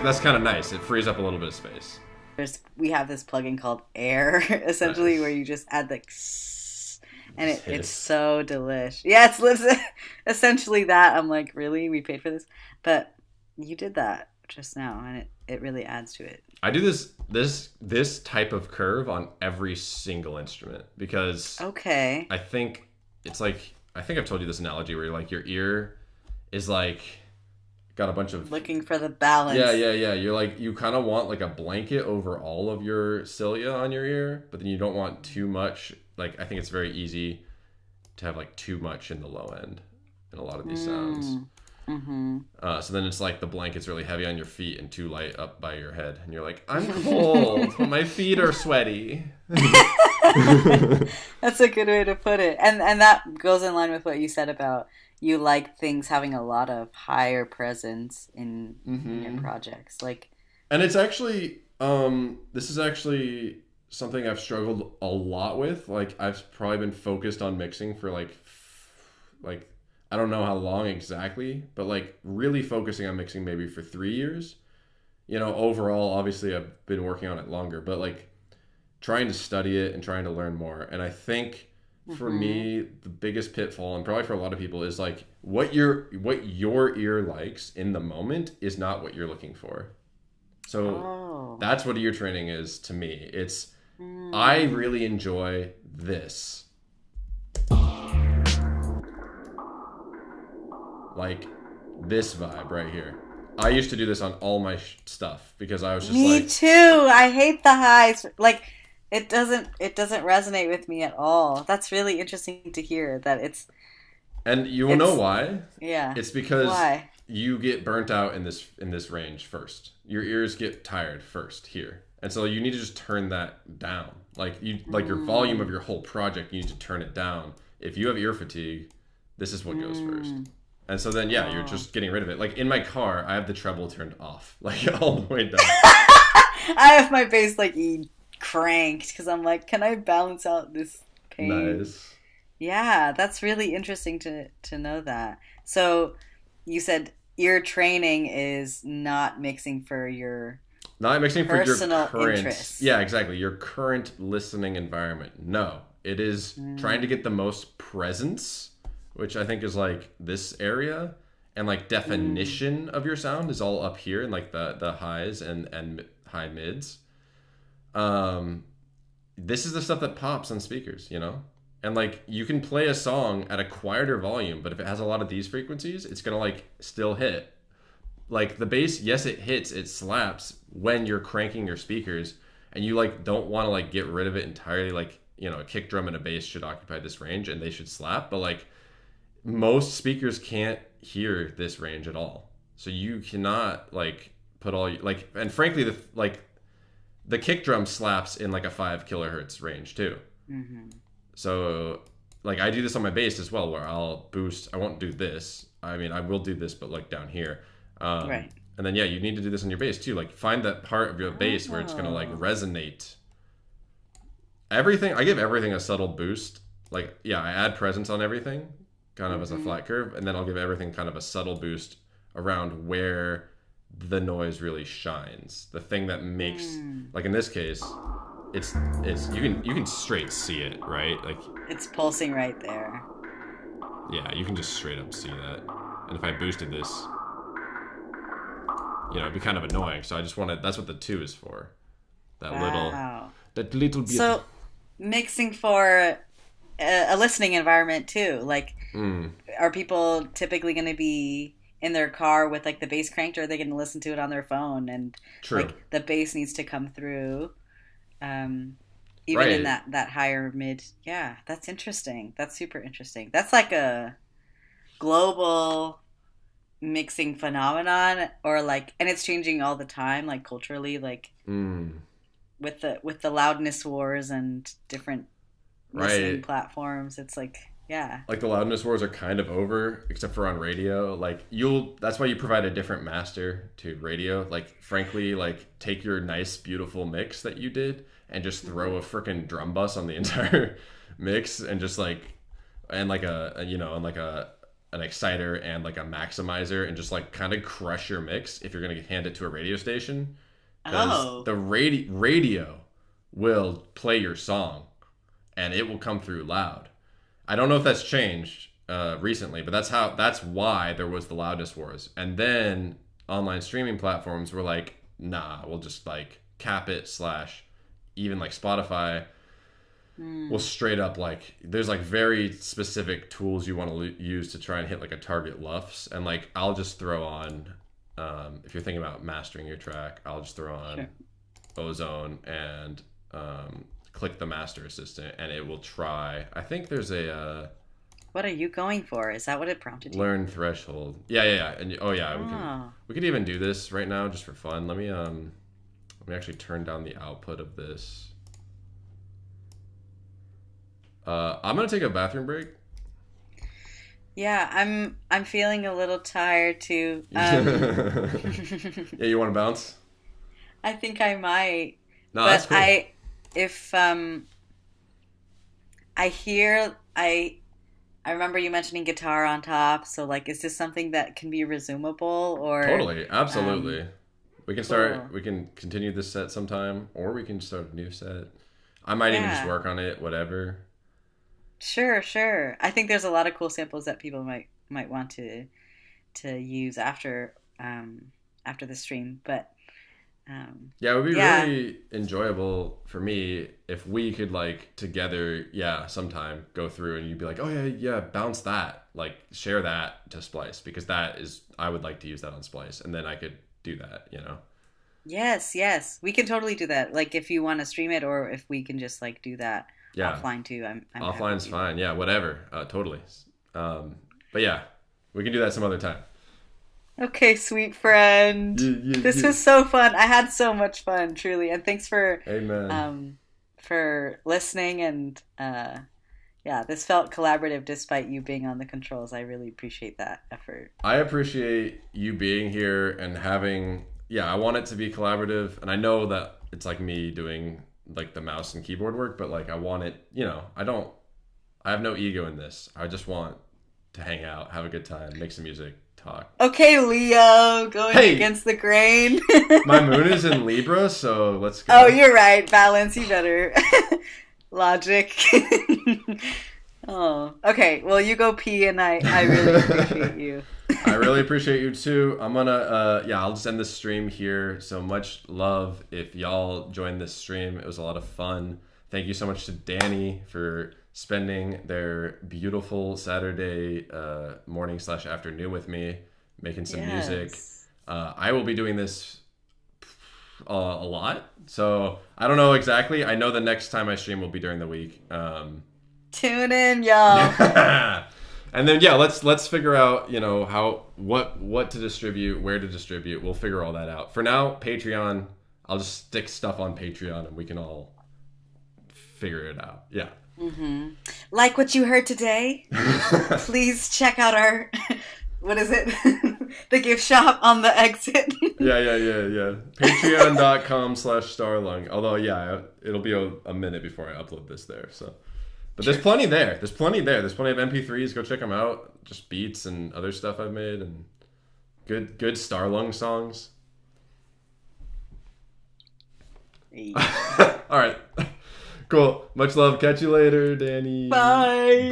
That's kind of nice. It frees up a little bit of space. We have this plugin called Air, essentially, where Nice. you just add the and Just it's hiss. so delish. Yeah, it's lives essentially that. I'm like, really? We paid for this? But you did that just now, and it really adds to it. I do this type of curve on every single instrument because Okay. I think it's like I think I've told you this analogy where like your ear is like got a bunch of Looking for the balance. yeah. You're like you kind of want like a blanket over all of your cilia on your ear, but then you don't want too much. Like I think it's very easy to have like too much in the low end in a lot of these sounds. Mm-hmm. So then it's like the blanket's really heavy on your feet and too light up by your head, and you're like, I'm cold, but my feet are sweaty. That's a good way to put it. And that goes in line with what you said about you like things having a lot of higher presence in your projects. Like, And it's actually, this is actually something I've struggled a lot with. Like I've probably been focused on mixing for like I don't know how long exactly, but like really focusing on mixing maybe for 3 years. You know, overall, obviously I've been working on it longer, but like trying to study it and trying to learn more. And I think for me, the biggest pitfall, and probably for a lot of people, is like what your ear likes in the moment is not what you're looking for. So that's what ear training is to me. It's I really enjoy this. Like this vibe right here. I used to do this on all my stuff because I was just me like, too. I hate the highs. Like, it doesn't resonate with me at all. That's really interesting to hear that and you will know why. yeah. It's because Why? you get burnt out in this range first. Your ears get tired first here. And so you need to just turn that down. Like your volume of your whole project, you need to turn it down. If you have ear fatigue, this is what goes first. And so then you're just getting rid of it. Like in my car, I have the treble turned off, like all the way down. I have my bass like cranked because I'm like, can I balance out this pain? Nice. Yeah, that's really interesting to know that. So you said ear training is not mixing for your Not mixing for your personal current, interests. yeah, exactly, your current listening environment. No, it is trying to get the most presence, which I think is like this area, and like definition of your sound is all up here in like the highs and high mids. This is the stuff that pops on speakers, you know? And like you can play a song at a quieter volume, but if it has a lot of these frequencies, it's gonna like still hit. Like the bass, yes, it hits, it slaps when you're cranking your speakers, and you like don't want to like get rid of it entirely. Like, you know, a kick drum and a bass should occupy this range and they should slap, but like most speakers can't hear this range at all. So you cannot like put all like, and frankly, the kick drum slaps in like a 5 kilohertz range too. So like I do this on my bass as well, where I'll boost. I won't do this. I mean, I will do this, but like down here. Right. And then you need to do this on your bass too. Like find that part of your bass where it's gonna like resonate. Everything, I give everything a subtle boost. Like I add presence on everything, kind of as a flat curve, and then I'll give everything kind of a subtle boost around where the noise really shines. The thing that makes, like in this case, it's you can straight see it, right? Like It's pulsing right there. yeah, you can just straight up see that. And if I boosted this, you know, it'd be kind of annoying. So I just wanted, that's what the 2 is for. That little bit. So mixing for a listening environment too. Like, are people typically going to be in their car with like the bass cranked, or are they going to listen to it on their phone? And True. like the bass needs to come through, even Right. in that higher mid. Yeah, that's interesting. That's super interesting. That's like a global mixing phenomenon, or like, and it's changing all the time, like culturally, like with the loudness wars and different listening platforms. It's like, yeah, Like the loudness wars are kind of over, except for on radio. Like that's why you provide a different master to radio. Like frankly, like take your nice, beautiful mix that you did and just throw a freaking drum bus on the entire mix, and just like, and like a an exciter and like a maximizer and just like kind of crush your mix if you're gonna hand it to a radio station, because Oh. the radio will play your song and it will come through loud. I don't know if that's changed recently, but that's why there was the loudness wars. And then online streaming platforms were like, nah, we'll just like cap it, slash even like Spotify will straight up like, there's like very specific tools you want to use to try and hit like a target LUFS. And like I'll just throw on if you're thinking about mastering your track, I'll just throw on Sure. Ozone and click the master assistant and it will try. I think there's a What are you going for? Is that what it prompted you? learn threshold. Yeah. And oh yeah, Oh. we could even do this right now just for fun. Let me actually turn down the output of this. I'm gonna take a bathroom break. Yeah, I'm feeling a little tired too. Yeah, you want to bounce? I think I might. No, But that's cool. if I hear I remember you mentioning guitar on top, so like is this something that can be resumable or Totally, absolutely. We can start. cool. We can continue this set sometime, or we can start a new set. I might even just Yeah. work on it, whatever. Sure. I think there's a lot of cool samples that people might want to use after the stream, but Yeah, it would be yeah. really enjoyable for me if we could like together, sometime go through and you'd be like, oh yeah, bounce that, like share that to Splice, because that is, I would like to use that on Splice, and then I could do that, Yes. We can totally do that. Like if you want to stream it or if we can just like do that Yeah, offline too. I'm happy offline's to. fine. Yeah, whatever. Totally. But yeah, we can do that some other time. Okay, sweet friend. This Yeah. was so fun. I had so much fun, truly. And thanks Amen. for listening and yeah, this felt collaborative despite you being on the controls. I really appreciate that effort. I appreciate you being here and having, I want it to be collaborative, and I know that it's like me doing like the mouse and keyboard work, but like I want it, I have no ego in this. I just want to hang out, have a good time, make some music, talk. Okay, Leo, going Hey! against the grain. My moon is in Libra, so let's go. Oh, you're right. Balance, you better. Logic. Oh, okay. Well, you go pee, and I really appreciate you. I really appreciate you too. I'm gonna I'll just end this stream here. So much love if y'all joined this stream. It was a lot of fun. Thank you so much to Danny for spending their beautiful Saturday morning / afternoon with me, making some music. Yes. I will be doing this a lot, so I don't know exactly. I know the next time I stream will be during the week. Tune in, y'all. And then let's figure out what to distribute, where to distribute. We'll figure all that out. For now, Patreon. I'll just stick stuff on Patreon and we can all figure it out. Yeah. Mm-hmm. Like what you heard today? Please check out our what is it? The gift shop on the exit. Yeah. Patreon.com/starlung. Although it'll be a minute before I upload this there. So. But there's plenty there. There's plenty of MP3s. Go check them out. Just beats and other stuff I've made, and good Starlung songs. All right. Cool. Much love. Catch you later, Danny. Bye. Bye.